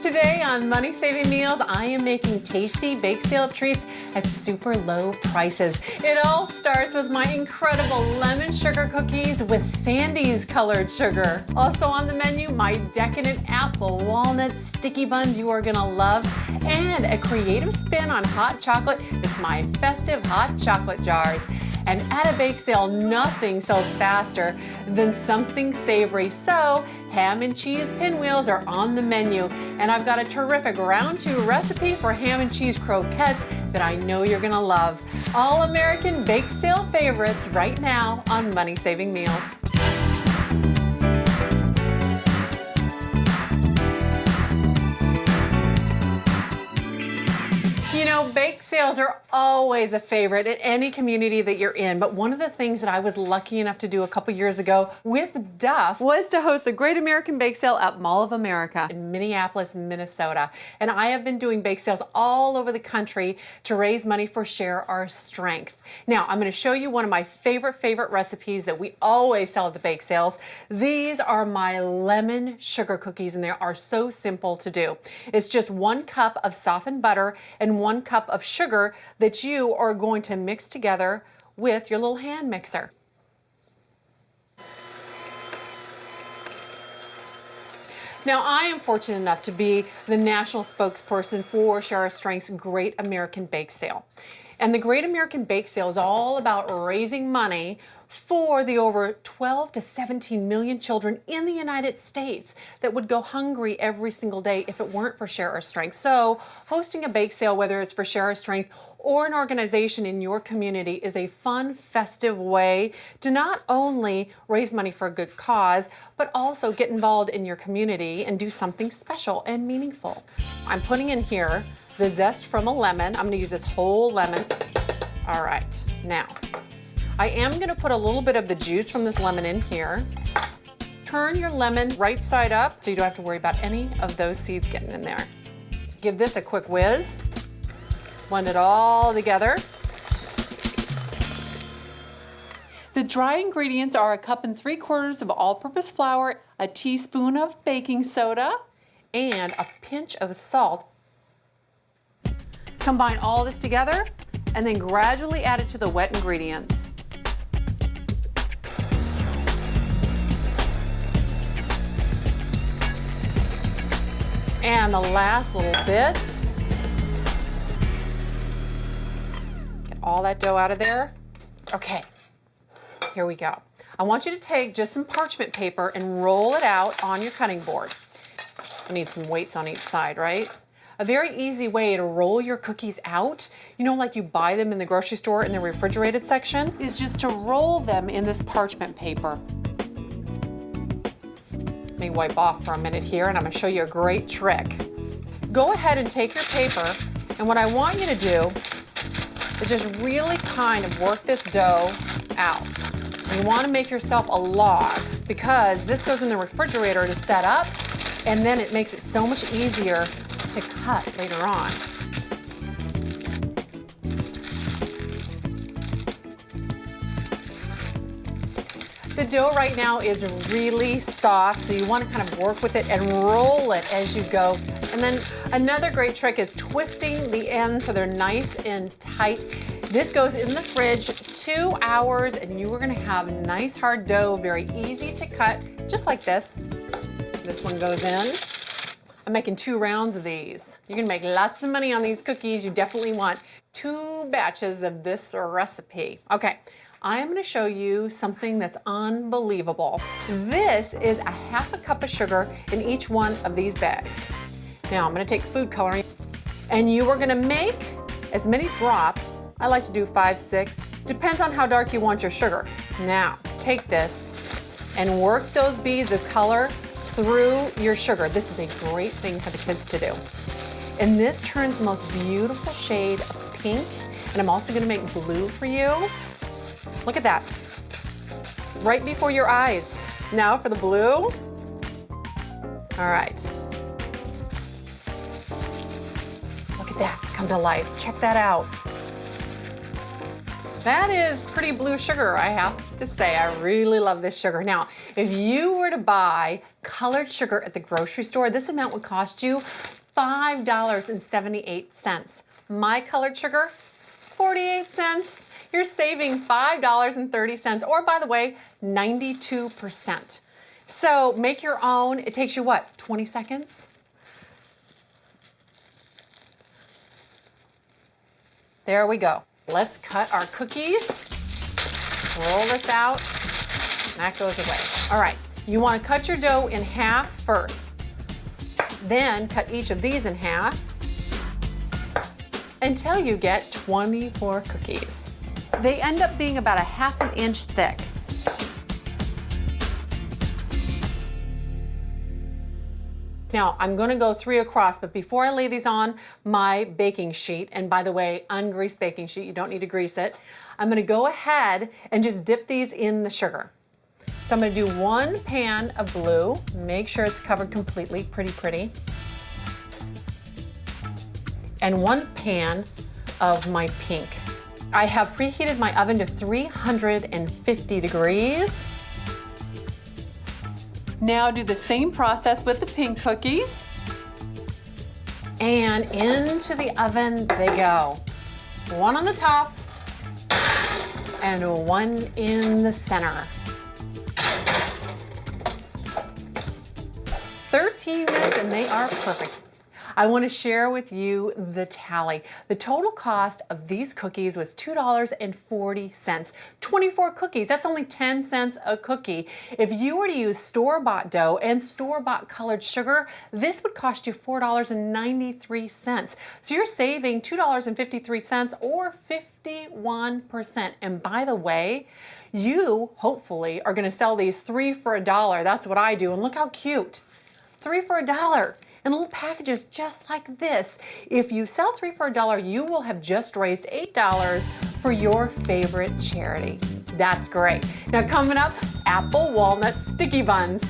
Today on Money Saving Meals, I am making tasty bake sale treats at super low prices. It all starts with my incredible lemon sugar cookies with Sandy's colored sugar. Also on the menu, my decadent apple walnut sticky buns you are gonna love, and a creative spin on hot chocolate. It's my festive hot chocolate jars. And at a bake sale, nothing sells faster than something savory. So ham and cheese pinwheels are on the menu. And I've got a terrific round 2 recipe for ham and cheese croquettes that I know you're gonna love. All American bake sale favorites right now on Money Saving Meals. You know, bake sales are always a favorite in any community that you're in, but one of the things that I was lucky enough to do a couple years ago with Duff was to host the Great American Bake Sale at Mall of America in Minneapolis, Minnesota. And I have been doing bake sales all over the country to raise money for Share Our Strength. Now, I'm going to show you one of my favorite recipes that we always sell at the bake sales. These are my lemon sugar cookies, and they are so simple to do. It's just 1 cup of softened butter and 1 cup of sugar that you are going to mix together with your little hand mixer. Now, I am fortunate enough to be the national spokesperson for Share Our Strength's Great American Bake Sale. And the Great American Bake Sale is all about raising money for the over 12 to 17 million children in the United States that would go hungry every single day if it weren't for Share Our Strength. So hosting a bake sale, whether it's for Share Our Strength or an organization in your community, is a fun, festive way to not only raise money for a good cause, but also get involved in your community and do something special and meaningful. I'm putting in here the zest from a lemon. I'm gonna use this whole lemon. All right, now, I am gonna put a little bit of the juice from this lemon in here. Turn your lemon right side up so you don't have to worry about any of those seeds getting in there. Give this a quick whiz. Blend it all together. The dry ingredients are 1 3/4 cups of all-purpose flour, a teaspoon of baking soda, and a pinch of salt. Combine all this together and then gradually add it to the wet ingredients. And the last little bit. Get all that dough out of there. Okay, here we go. I want you to take just some parchment paper and roll it out on your cutting board. You need some weights on each side, right? A very easy way to roll your cookies out, you know, like you buy them in the grocery store in the refrigerated section, is just to roll them in this parchment paper. Let me wipe off for a minute here, and I'm gonna show you a great trick. Go ahead and take your paper, and what I want you to do is just really kind of work this dough out. You wanna make yourself a log, because this goes in the refrigerator to set up, and then it makes it so much easier to cut later on. The dough right now is really soft, so you want to kind of work with it and roll it as you go. And then another great trick is twisting the ends so they're nice and tight. This goes in the fridge 2 hours, and you are going to have nice hard dough, very easy to cut, just like this. This one goes in. I'm making 2 rounds of these. You can make lots of money on these cookies. You definitely want 2 batches of this recipe. Okay, I am gonna show you something that's unbelievable. This is 1/2 cup of sugar in each one of these bags. Now I'm gonna take food coloring, and you are gonna make as many drops. I like to do 5, 6, depends on how dark you want your sugar. Now, take this and work those beads of color through your sugar. This is a great thing for the kids to do. And this turns the most beautiful shade of pink. And I'm also gonna make blue for you. Look at that, right before your eyes. Now for the blue. All right. Look at that, come to life. Check that out. That is pretty blue sugar, I have to say. I really love this sugar. Now, if you were to buy colored sugar at the grocery store, this amount would cost you $5.78. My colored sugar, 48 cents. You're saving $5.30, or by the way, 92%. So make your own. It takes you what, 20 seconds? There we go. Let's cut our cookies. Roll this out. That goes away. All right, you want to cut your dough in half first. Then cut each of these in half until you get 24 cookies. They end up being about a ½ an inch thick. Now, I'm going to go 3 across, but before I lay these on my baking sheet, and by the way, ungreased baking sheet, you don't need to grease it, I'm going to go ahead and just dip these in the sugar. So I'm going to do 1 pan of blue, make sure it's covered completely, pretty, and 1 pan of my pink. I have preheated my oven to 350 degrees. Now do the same process with the pink cookies. And into the oven they go. 1 on the top and 1 in the center. 13 minutes and they are perfect. I want to share with you the tally. The total cost of these cookies was $2.40. 24 cookies, that's only 10 cents a cookie. If you were to use store-bought dough and store-bought colored sugar, this would cost you $4.93. So you're saving $2.53 or 51%. And by the way, you hopefully are going to sell these 3 for $1. That's what I do, and look how cute. 3 for $1. And little packages just like this. If you sell 3 for $1, you will have just raised $8 for your favorite charity. That's great. Now coming up, apple walnut sticky buns.